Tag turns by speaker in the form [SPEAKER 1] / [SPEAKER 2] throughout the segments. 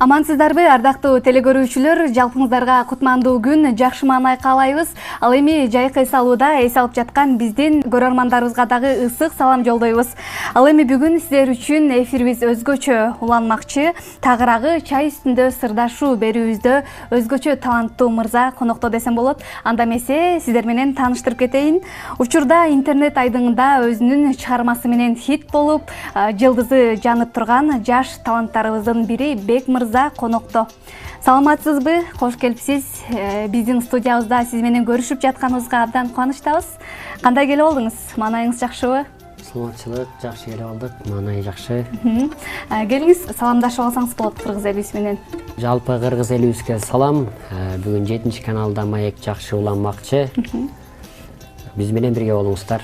[SPEAKER 1] Амансыздарбы, ардактуу телегөрүүчүлөр, жалпыңыздарга кутмандуу күн, жакшы маанай каалайбыз. Ал эми жайкы эс алууда эс алып жаткан биздин көрөрмандарыбызга дагы ысык салам жолдойбуз. Ал эми бүгүн сиздер үчүн эфирибиз өзгөчө уланмакчы. Тагыраагы чай үстүндө сырдашуу берүүбүздө өзгөчө таланттуу мырза конокто десем болот. Анда эмесе сиздер менен тааныштырып кетейин. Учурда интернет айдыңында өзүнүн чыгармасы менен хит болуп, жылдызы жанып турган жаш таланттарыбыздын бири Бек мырза конокто. Саламатсызбы? Кош келипсиз. Биздин студиябызда сиз менен көрүшүп жатканыбызга абдан кубанычтабыз. Кандай келип алдыңыз? Маанайыңыз жакшыбы?
[SPEAKER 2] Саламатчылык, жакшы келип алдык. Маанай жакшы.
[SPEAKER 1] Келиңиз, саламдашып алсаңыз болот кыргыз элибиз менен.
[SPEAKER 2] Жалпы кыргыз элибизге салам. Бүгүн 7-каналда маек жакшы уланмакчы. Биз менен бирге болуңуздар.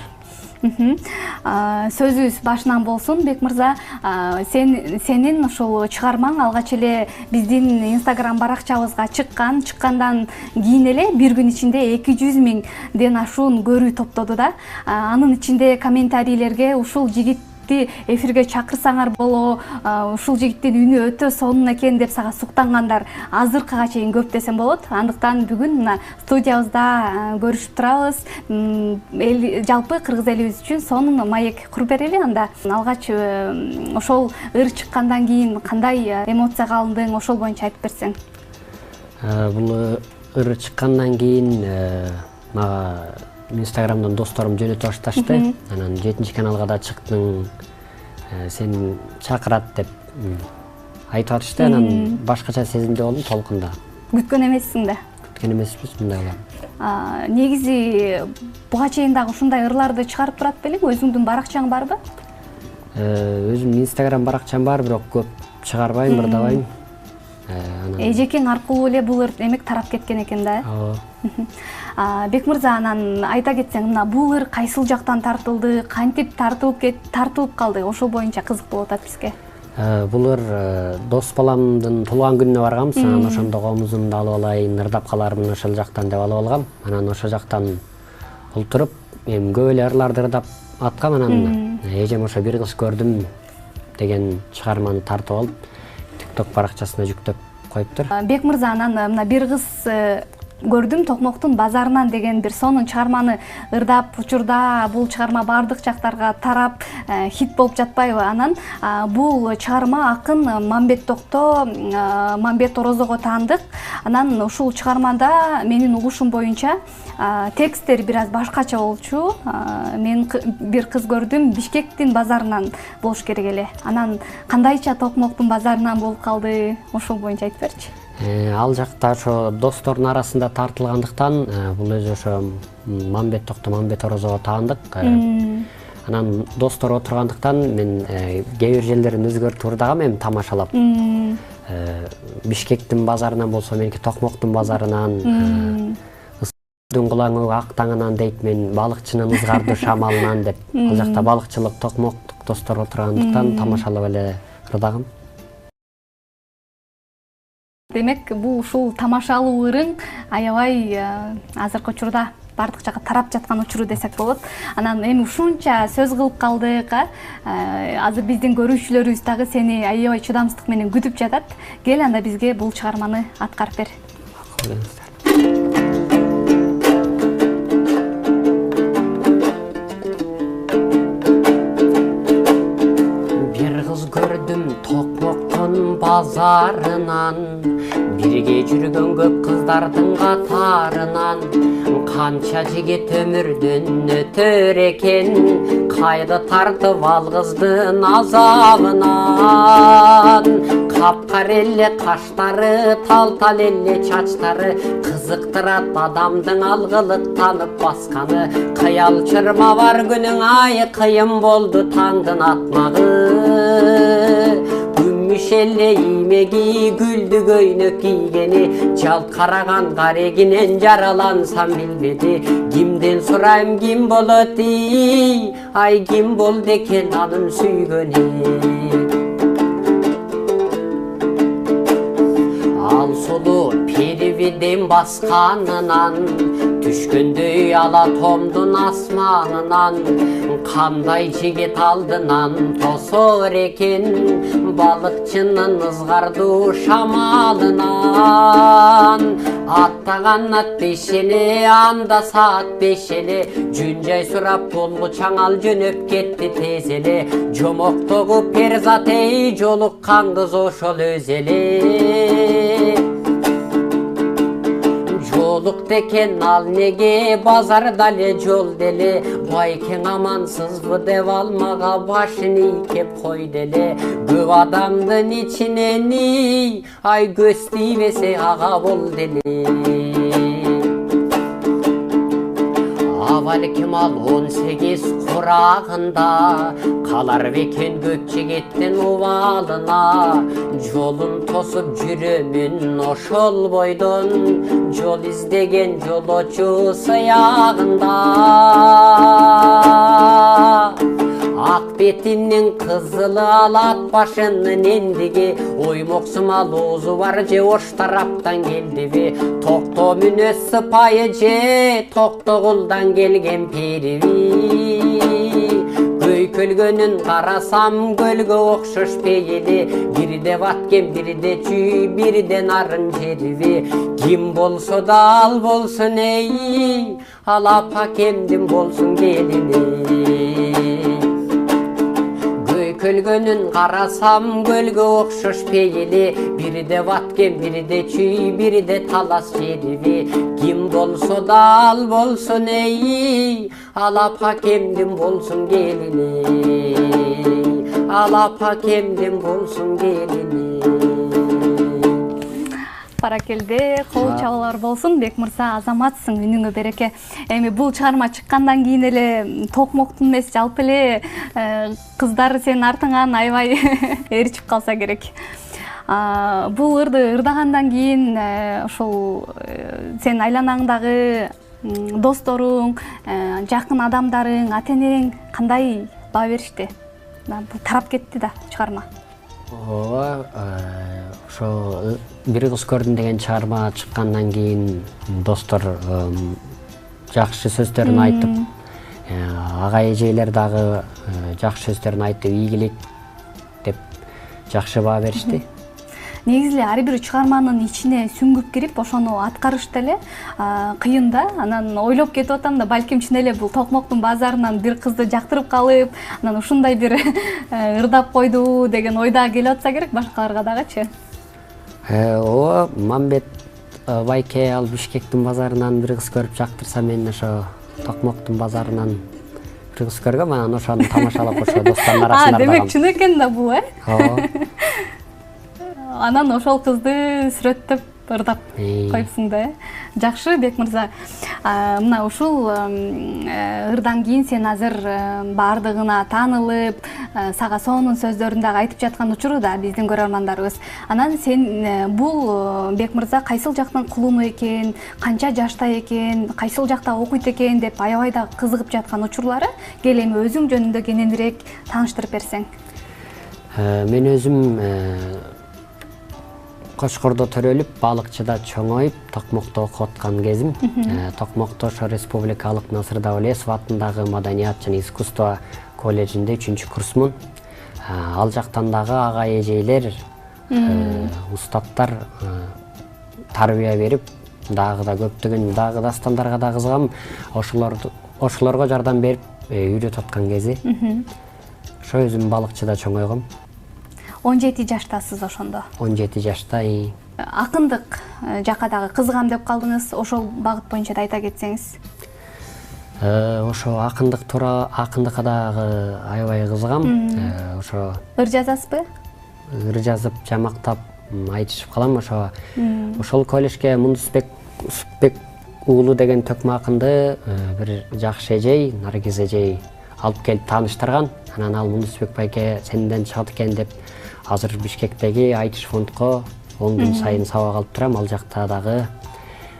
[SPEAKER 1] Сөзүбүз башынан болсун, Бек мырза, сенин ушул чыгармаң алгач эле биздин Instagram баракчабызга чыккандан кийин эле бир күн ичинде 200 миңден ашуун көрүү топтоду да. Анын ичинде комментарийлерге ушул жигитти эфирге чакырсаңар боло, ушул жигиттин үнү өтө сонун экен деп сага суктангандар азыркыга чейин көп десем болот. Андыктан бүгүн мына студиябызда көрүшүп турабыз. Жалпы кыргыз элибиз үчүн сонун маек куруп берели анда. Алгач ошол ыр чыккандан кийин кандай эмоцияга алындың, ошол боюнча айтып берсең.
[SPEAKER 2] Бул ыр чыккандан кийин мага Instagram'dan досторум жөнөтө башташты. Анан 7-каналга да чыктың, сен чакырат деп айтып атышты. Анан башкача сезимде болдум толкунда.
[SPEAKER 1] Күткөн эмессиң да?
[SPEAKER 2] Күткөн эмеспиз, мындай болот.
[SPEAKER 1] Негизи буга чейин дагы ушундай ырларды чыгарып турат белең? Өзүңдүн баракчаң барбы?
[SPEAKER 2] Өзүмдүн Instagram баракчам бар, бирок көп чыгарбайм, ырдабайм.
[SPEAKER 1] Эжекең аркылуу эле бул ыр эмек тарап кеткен экен да. Бек мырза, анан айта кетсең, мына бул ыр кайсыл жактан тартылды, кантип тартылып калды? Ошол боюнча кызык болуп атат бизге.
[SPEAKER 2] Бул ыр дос баламдын туулган күнүнө баргам, анан ошондо комузумду алып алайын, ырдап калармын ошол жактан деп алып алгам. Анан ошол жактан олтуруп, эми көп эле ырларды ырдап аткам, анан эжем ошо бир кыз көрдүм деген чыгарманы тартып алып, TikTok баракчасына жүктөп коюптур.
[SPEAKER 1] Бек мырза, анан мына бир кыз көрдүм Токмоктун базарынан деген бир сонун чыгарманы ырдап, учурда бул чыгарма бардык жактарга тарап хит болуп жатпайбы? Анан бул чыгарма акын Мамбет Токто, Мамбет Орозого таандык. Анан ушул чыгармада менин угушум боюнча тексттер бир аз башкача болчу. Мен бир кыз көрдүм, Бишкектин базарынан болуш керек эле. Анан кандайча Токмоктун базарынан болуп калды? Ошол боюнча айтып берчи.
[SPEAKER 2] Ал жакта ошо достордун арасында тартылгандыктан, бул өзү ошо Мамбет Токто, Мамбет Орозого таандык. Анан достор отургандыктан мен кээ бир жерлерин өзгөртүп ырдагам, эми тамашалап. Бишкектин базарынан болсо, меники Токмоктун базарынан, ысдын кулаңы ак таңынан дейт, мен балыкчынын ызгарды шамалынан деп. Ал жакта балыкчылык, Токмоктук достор отургандыктан тамашалап эле ырдагам.
[SPEAKER 1] Демек, бул ушул тамашалуу ырың аябай азыркы учурда бардык жакка тарап жаткан учуру десек болот. Анан эми ушунча сөз кылып калдык, азыр биздин көрүүчүлөрүбүз дагы сени аябай чыдамсыздык менен күтүп жатат. Кел анда бизге бул чыгарманы аткарып бер.
[SPEAKER 2] Бир кыз көрдүм Токмоктун базарынан, бирге жүргөн көп кыздардын катарынан. Канча жигит өмүрдөн өтөр экен, кайды тартып ал кыздын азабынан. Капкара эле каштары, тал-тал эле чачтары, кызыктырат адамдын алгылык танып басканы. Кыял чырма бар күнүң ай, кыйын болду таңдын атмагы. Мишелле имеги, гүлдү көйнөк кийгени, жалт караган карегинен жаралансам билбеди. Кимден сурайм, ким болот ий, ай ким болду экен анын сүйгөнү. Ал сулуу пери небиден басқанынан, түшкөндөй ала томдун асманынан, кандай жигит алдынан тосор экен, балыкчынын ызгардуу шамалынан. Аттаган ат бешеле, анда саат бешеле, жүн жай сурап болгу чаңал жөнөп кетти тез эле. Жомоктогу перзат эй, жолуккан кыз ошол өз эле. Жолук декен ал неге, базарда эле жол деле, байкең амансызбы деп алмага башын ийкеп койду эле. Көп адамдын ичинен ай көз тийбесе ага болду эле. Балким ал 18 курагында, калар бекен көк жигиттин убалына. Жолун тосуп жүрөмүн ошол бойдон, жол издеген жолочу сыягында. Ак бетинин кызылы алат башынын эндиги, оймоксум ал оозу бар же ош тараптан келдиби. Токто мүнөз сыпайы же токтогулдан келген периви. Көйкөлгөнүн карасам көлгө окшош пейили, бирде баткен бирде чүй, бирде нарын жериби. Ким болсо да ал болсун эй, ал апакемдин болсун келини. Көлгөнүн карасам көлгө окшош пейили, бирде баткен бирде чүй, бирде талас жериби. Ким болсо да ал болсун эй, ал апакемдин болсун келини. Ал апакемдин болсун келини.
[SPEAKER 1] Баракелде, кол чабалар болсун. Бек мырза, азаматсың, үнүңө береке. Эми бул чыгарма чыккандан кийин эле токмоктун эмес, жалпы эле кыздар сенин артыңан аябай ээрчип калса керек. Бул ырды ырдагандан кийин ошол сенин айланаңдагы досторуң, жакын адамдарың, ата-энең кандай баа беришти? Бул тарап кетти да чыгарма.
[SPEAKER 2] Ооба, ошо бир кыз көрдүм деген чыгарма чыккандан кийин достор жакшы сөздөрүн айтып, ага эжелер дагы жакшы сөздөрүн айтып, ийгилик деп жакшы баа беришти.
[SPEAKER 1] Негизи эле ар бир чыгарманын ичине сүңгүп кирип, ошону аткарышты эле кыйын да. Анан ойлоп кетип атам да, балким чын эле бул токмоктун базарынан бир кызды жактырып калып, анан ушундай бир ырдап койду деген ойда келип атса керек башкаларга дагычы.
[SPEAKER 2] Ооба, Мамбет байке ал Бишкектин базарынан бир кыз көрүп жактырса, мен ошо Токмоктун базарынан бир кыз көргөм, анан ошону тамашалап ошо достордун арасында.
[SPEAKER 1] Демек чын экен да бул,
[SPEAKER 2] Ооба.
[SPEAKER 1] Анан ошол кызды сүрөттөп ырдап коюпсуң да. Жакшы, Бек мырза. Мына ушул ырдан кийин сен азыр баардыгына таанылып, сага сонун сөздөрүн дагы айтып жаткан учурда биздин көрөрмандарыбыз. Анан сен бул Бек мырза кайсыл жактын кулуну экен, канча жашта экен, кайсыл жакта окуйт экен деп аябай да кызыгып жаткан учурлары, кел эми өзүң жөнүндө кененирээк тааныштырып берсең.
[SPEAKER 2] Мен өзүм Кошкордо төрөлүп, балыкчыда чоңоюп, Токмокто окуп аткан кезим. Токмокто ошо Республикалык Насыр Даулесов атындагы Маданият жана искусство колледжинде 3-курсмун. Ал жактан дагы ага эжейлер, устаттар тарбия берип, дагы да көптөгөн дагы дастандарга да кызыгам. Ошолорго жардам берип, үйрөтүп аткан кези. Ошо өзүм балыкчыда чоңойгом.
[SPEAKER 1] 17 жаштасыз ошондо.
[SPEAKER 2] 17 жашта.
[SPEAKER 1] Акындык жака дагы кызыгам деп калдыңыз, ошол багыт боюнча да айта кетсеңиз.
[SPEAKER 2] Ошо акындыкка дагы аябай кызыгам. Ошо
[SPEAKER 1] ыр жазасызбы?
[SPEAKER 2] Ыр жазып, жамактап, айтышып калам. Ошол колледжге Мундусбек уулу деген төкмө акынды бир жакшы эжей, Наргиз эжей алып келип тааныштырган. Анан ал Мундусбек байке сенден чыгат экен деп азыр Бишкектеги Айтыш фондко 10 күн сайын сабак алып турам. Ал жакта дагы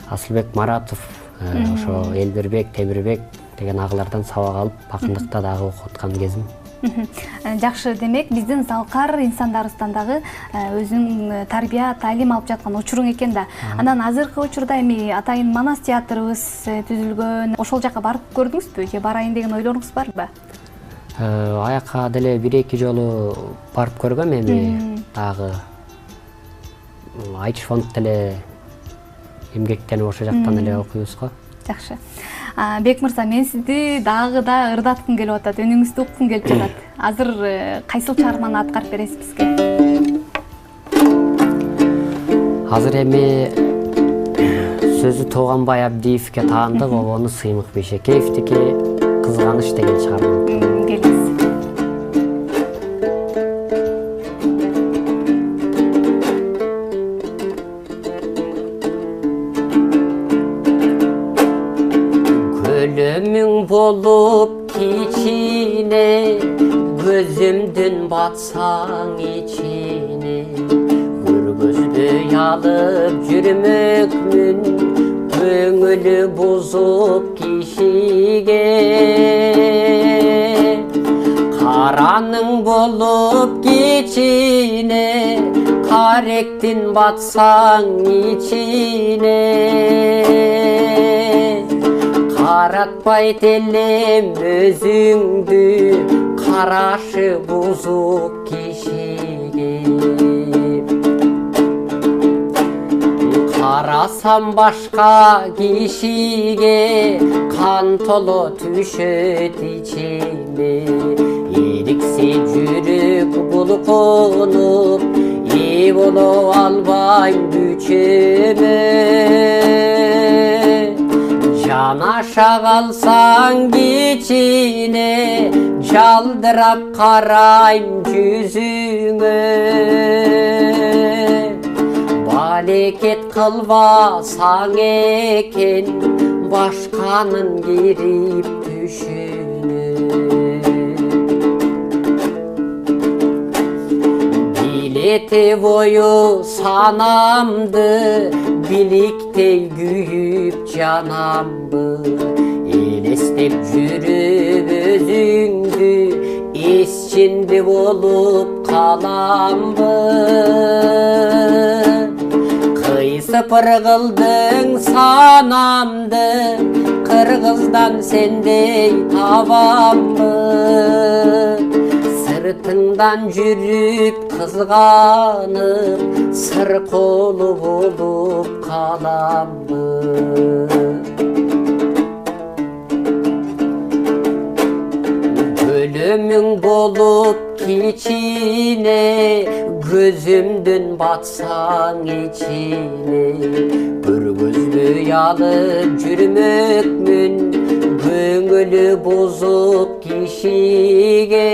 [SPEAKER 2] Асылбек Маратов, ошо Элбирбек, Темирбек деген агалардан сабак алып, акындыкта дагы окуп аткан кезим.
[SPEAKER 1] Жакшы, демек биздин залкар инсандарыбыздан дагы өзүнүн тарбия, таалим алып жаткан учуруң экен да. Анан азыркы учурда эми атайын Манас театрыбыз түзүлгөн. Ошол жака барып көрдүңүзбү же барайын деген ойлоруңуз барбы?
[SPEAKER 2] Аяка деле 1-2 жолу барып көргөм, эми дагы Айчы фонд деле эмгектенип ошол жактан эле окуйбуз го.
[SPEAKER 1] Жакшы. Бек мырза, мен сизди дагы да ырдаткым келип атат, үнүңүздү уккум келип жатат. Азыр кайсыл чыгарманы аткарып бересиз бизге?
[SPEAKER 2] Азыр эми сөзү Тууганбай Абдиевге таандык обону Сыймык Бейшекеевдики Кызганыч деген чыгарма.
[SPEAKER 1] Келиңиз.
[SPEAKER 2] Өлөмүң болуп кичине, көзүмдүн батсаң ичине, көргөзбөй алып жүрмөкмүн, көңүлү бузуп кишиге. Караның болуп кичине, каректин батсаң ичине, каратпайт элем өзүңдү, карашы бузук кишиге. Карасам башка кишиге, кан толо түшөт ичиме, эриксе жүрүк булкунуп, ээ боло албайм күчөмө. Жанаша калсаң кичине, жалдырап карайм жүзүңө. Балекет кылбасаң экен, башканын кирип түшүнө. Билете бою санамды, биликтей күйүп жанамбы. Элестеп жүрүп өзүңдү, эсчинди болуп каламбы. Кыйсыпыр кылдың санамды, кыргыздан сендей табамбы. Сыртыңдан жүрүп кызганып, сыр колу болуп каламбы. Өлөмүң болуп кичине, көзүмдүн батсаң ичине, көргөзбөй алып жүрмөкмүн, көңүлү бузук кишиге.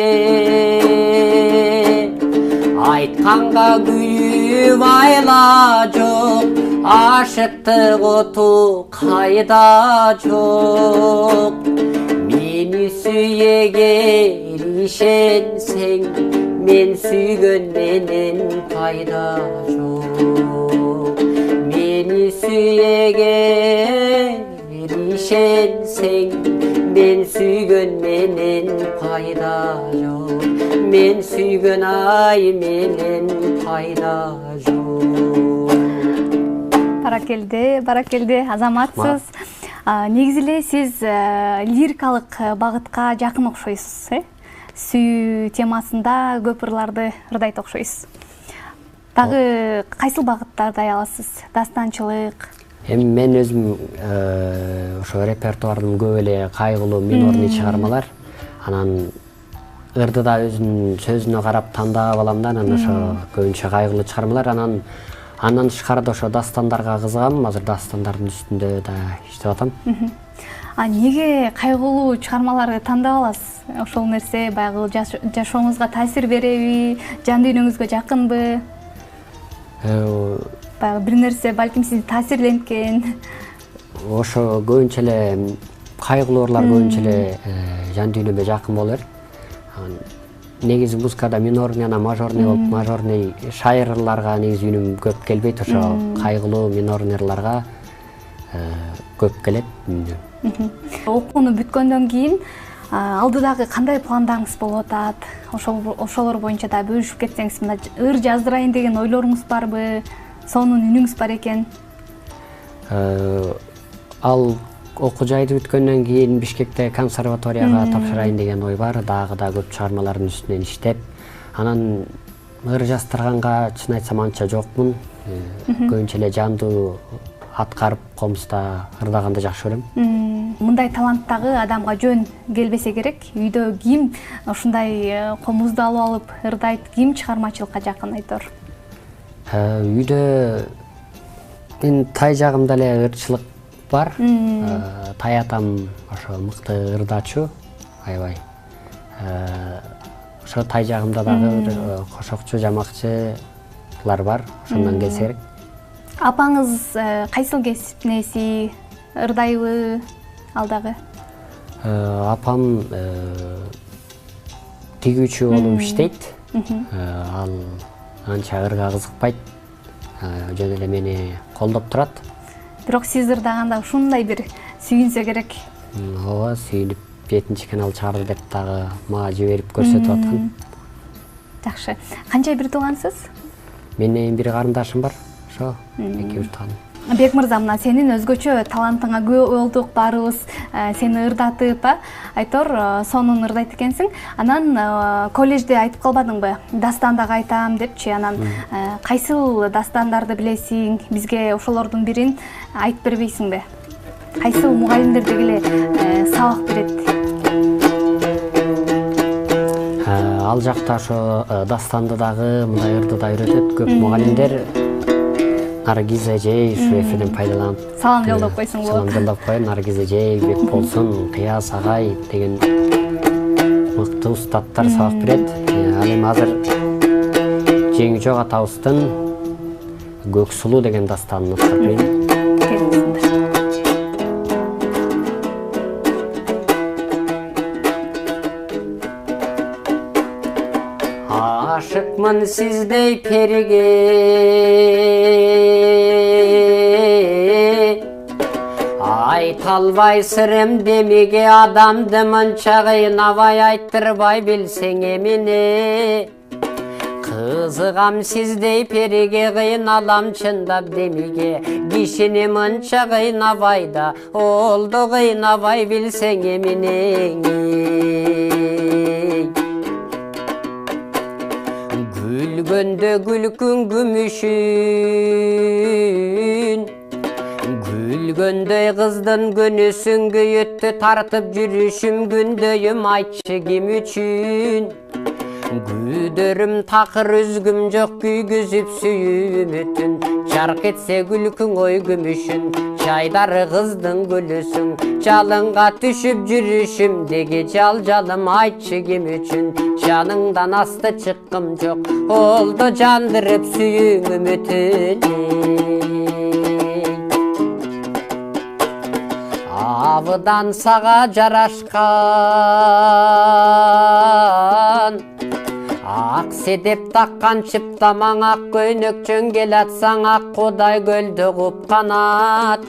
[SPEAKER 2] Айтканга күйүп айла жок, ашыктык оту кайда жок. Мени сүйеге erişensең, мен сүйгөн менен пайда жок. Мени сүйеге erişensең, мен сүйгөн менен пайда жок. Мен сүйгөн ай менен пайда жок.
[SPEAKER 1] Баракелде, азаматсыз. Негизи эле сиз лирикалык багытка жакын окшойсуз, сүйүү темасында көп ырларды ырдайт окшойсуз. Дагы кайсыл багыттарды аяласыз? Дастанчылык?
[SPEAKER 2] Эми мен өзүм ошо репертуардын көп эле кайгылуу минорный чыгармалар, анан ырды да өзүнүн сөзүнө карап тандап алам да, анан ошо көбүнчө кайгылуу чыгармалар. Андан тышкарыда ошо дастандарга кызыгам, азыр дастандардын үстүндө да иштеп атам.
[SPEAKER 1] Неге кайгылуу чыгармаларды тандап аласыз? Ошол нерсе баягы жашооңузга таасир береби, жан дүйнөңүзгө жакынбы? Баягы бир нерсе балким сизди таасирленткен.
[SPEAKER 2] Ошо көбүнчө эле кайгылуурлар көбүнчө эле жан дүйнөмө жакын болот. Негизи музыкада минорный жана мажорный болуп, мажорный шайырларга негизи үнүм көп келбейт, ошо кайгылуу минорныйларга көп келет үнүм.
[SPEAKER 1] Окууну бүткөндөн кийин алдыдагы кандай пландарыңыз болуп атат? Ошолор боюнча да бөлүшүп кетсеңиз, мына ыр жаздырайын деген ойлоруңуз барбы? Сонун үнүңүз бар экен.
[SPEAKER 2] Ал окуу жайды бүткөндөн кийин Бишкекте консерваторияга тапшырайын деген ой бар. Дагы да көп чыгармалардын үстүнөн иштеп, анан ыр жаздырганга чын айтсам анча жокмун. Көбүнчө эле жандуу аткарып, комузда ырдаганды жакшы көрөм.
[SPEAKER 1] Мындай таланттагы адамга жөн келбесе керек. Үйдө ким ушундай комузду алып ырдайт, ким чыгармачылыкка жакын айтор?
[SPEAKER 2] Үйдө мен тай жагымда эле ырчылык бар. Тай атам ошо мыкты ырдачу, аябай. Ошо тай жагымда дагы кошокчу, жамакчылар бар. Ошондон келсе керек.
[SPEAKER 1] Апаңыз кайсыл кесиптин ээси, ырдайбы ал дагы?
[SPEAKER 2] Апам тигүүчү болуп иштейт. Ал анча ырга кызыкпайт. Жөн эле мени колдоп турат.
[SPEAKER 1] Бирок сиз ырдаганда ушундай бир сүйүнсө керек.
[SPEAKER 2] Ооба, сүйүнүп жетинчи канал чыгарды деп дагы мага жиберип көрсөтүп аткан.
[SPEAKER 1] Жакшы. Канча бир туугансыз?
[SPEAKER 2] Менин бир карындашым бар. Ошо эки бир тууган.
[SPEAKER 1] Бек мырза, мына сенин өзгөчө талантыңа күбө болдук, баарыбыз сени ырдатып, айтор, сонун ырдайт экенсиң. Анан коллежде айтып калбадыңбы? Дастан дагы айтам депчи. Анан кайсыл дастандарды билесиң? Бизге ошолордун бирин айтып бербейсиңби? Кайсыл мугалимдер дегеле сабак берет?
[SPEAKER 2] Ал жакта ошо дастанды дагы, мындай ырды да үйрөтөт. Көп мугалимдер Наргиз эжей ушу эфирден пайдаланып
[SPEAKER 1] салам жолдоп койсуң болот.
[SPEAKER 2] Салам жолдоп коеюн. Наргиз эжей, Бек болсун, Кыяс агай деген мыкты устаттар сабак берет. Ал эми азыр Жеңжок атабыздын Көк сулуу деген дастанын окуп берейин. Aşıkmın sizdey perige, aytalbay sırım demige, adamdımın çağıyın avay ayttırbay bilsen emine. Kızıgam sizdey perige, kıyın alam çındap demige, kişini mınça kıyın avayda, oldu kıyın avay bilsen emine. Gülgönde gülkün gümüşün, gülgönde kızdın gönüsün güyüttü tartıp yürüşüm gündeyim aytçı kim üçün. Güdörüm takır üzgüm yok güygüzüp süyüm ütün, çark etse gülkün oy gümüşün, çaydarı kızdın gülüsün, çalınga düşüp yürüşüm degi çal calım aytçı kim üçün. Canından astı çıkkım çok, oldu candırıp süyün ümitini. Avıdan sağa jaraşkan, ak sedep takkan çıptamang ak göynök çöngel atsan ak koday gölde kup kanat.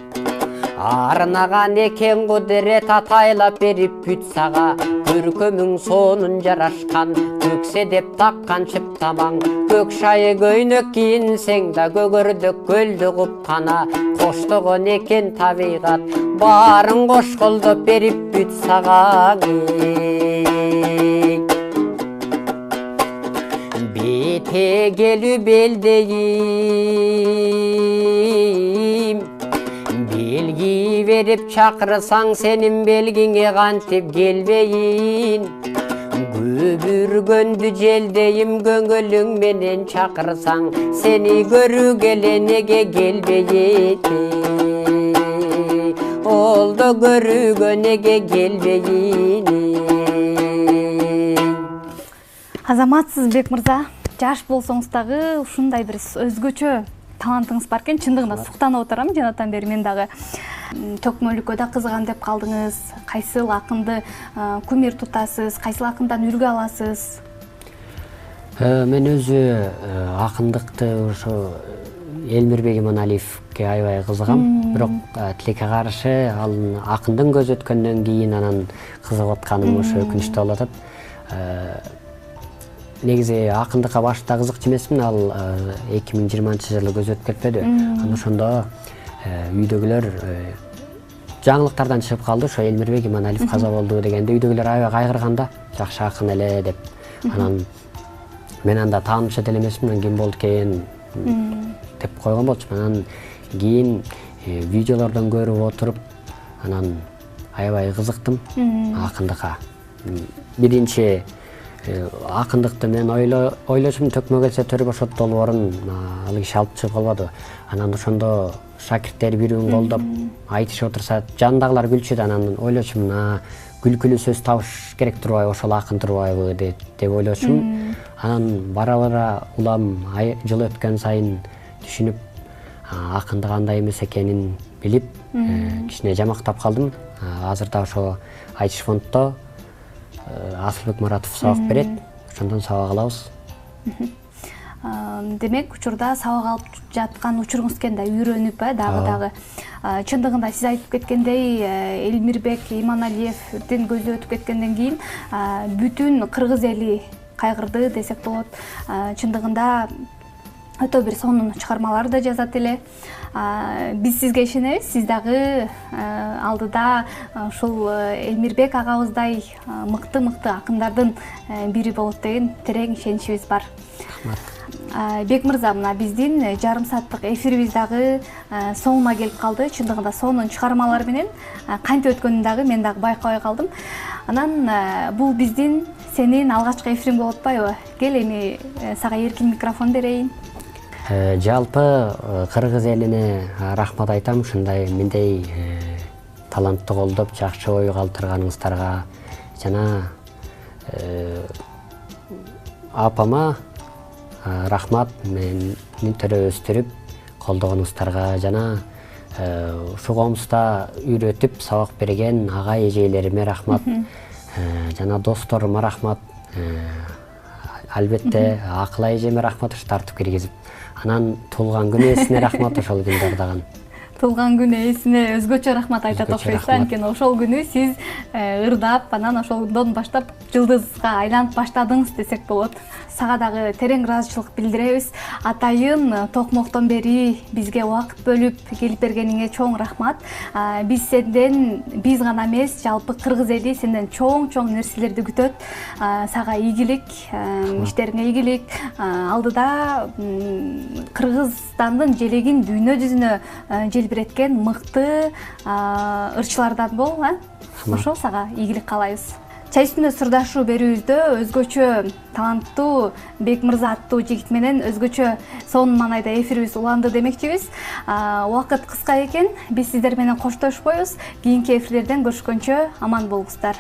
[SPEAKER 2] Arnagan eken kudret ataylap berip güç sağa, körkömüň sonun jaraşkan, köksedep takkan çıptamang, kök şayı göynök kiyinseň da kögördök gölde kupkana, koştogon eken tabigat, barın koşkoldop berip güç sağa. Bete gelüp eldeyim, belgi verip çakırsan senin belgine kantip gelmeyin. Göbürgöndü jeldeyim göngölüň menen çakırsan seni görü gelenege gelmeyin. Oldu görügönege gelmeyin.
[SPEAKER 1] Азаматсыз Бек мырза, жаш болсоңуз дагы ушундай бир өзгөчө талантыңыз бар экен. Чындыгында суктанып отурам, жанатан бери мен дагы төкмөлүккө да кызыгам деп калдыңыз. Кайсыл акынды кумир тутасыз, кайсыл акындан үлгү аласыз?
[SPEAKER 2] Мен өзү акындыкты ошо Элмирбек Иманалиевке тилекке аябай кызыгам. Бирок тилекке каршы ал акындын көзү өткөндөн кийин анан кызыгып атканым ошо өкүнүчтүү болуп атат. Негизи акындыкка башта кызыкчу эмесмин, ал 2020-жылы көзү өтүп кетпеди. Анан ошондо үйдөгүлөр жаңылыктардан чыгып калды. Ошо Элмирбек Иманалиев каза болду дегенде үйдөгүлөр аябай кайгырганда, жакшы акын эле деп. Анан мен анда таанымчу деле эмесмин, ким болду экен деп койгон болчумун. Анан кийин видеолордон көрүп отуруп, анан аябай кызыктым акындыкка. Биринчи акындыкты мен ойлошум төкмө келсе төрү бошот долбоорун ал киши алып чыгып калбады. Анан ошондо шакирттер бири-бирин колдоп айтышып отурса, жанындагылар күлчүдө. Анан ойлошум, күлкүлүү сөз табыш керек турбайбы, ошол акын турбайбы деп ойлошум. Анан бара улам жыл өткөн сайын түшүнүп, акындык андай эмес экенин билип, кичине жамактап калдым. Азырда ошо Айтыш фонддо Асылбек Маратов сабак берет, ошондон сабак алабыз.
[SPEAKER 1] Демек, учурда сабак алып жаткан учуруңуз экен да, үйрөнүп дагы. Чындыгында сиз айтып кеткендей, Элмирбек Иманалиевдин көзү өтүп кеткенден кийин бүтүн кыргыз эли кайгырды десек болот. Чындыгында өтө бир сонун чыгармалар да жазат эле. Биз сизге ишенебиз, сиз дагы алдыда ушул Элмирбек агабыздай мыкты акындардын бири болот деген терең ишеничибиз бар. Бек мырза, мына биздин жарым сааттык эфирибиз дагы соңуна келип калды. Чындыгында сонун чыгармалар менен кантип өткөнүн дагы мен дагы байкабай калдым. Анан бул биздин сенин алгачкы эфириң болуп атпайбы? Кел, эми сага эркин микрофон берейин.
[SPEAKER 2] Жалпы кыргыз элине рахмат айтам, ушундай мендей талантты колдоп, жакшы ой калтырганыңыздарга, жана апама рахмат, мени төрө өстүрүп колдогонуңуздарга, жана ушу коомузда үйрөтүп сабак берген ага эжелериме рахмат, жана досторума рахмат, албетте Акыл эжеме рахмат, ушу тартып киргизип. Анан туулган күн ээсине рахмат, ошол күндө дагы.
[SPEAKER 1] Туулган күн ээсине өзгөчө рахмат айтат окшойсуз. Анткени ошол күнү сиз ырдап, анан ошондон баштап жылдызга айланып баштадыңыз десек болот. Сага дагы терең ыраазычылык билдиребиз. Атайын токмоктон бери бизге убакыт бөлүп келип бергениңе чоң рахмат. Биз сенден, биз гана эмес, жалпы кыргыз эли сенден чоң нерселерди күтөт. Сага ийгилик, иштериңе ийгилик. Алдыда Кыргызстандын желегин дүйнө жүзүнө желбиреткен мыкты ырчылардан бол, ошо сага ийгилик каалайбыз. Чай үстүндө сырдашуу берүүбүздө өзгөчө таланттуу Бек мырза аттуу жигит менен өзгөчө сонун маанайда эфирибиз уланды демекчибиз. Убакыт кыска экен, биз сиздер менен коштошпойбуз. Кийинки эфирлерден көрүшкөнчө аман болуңуздар.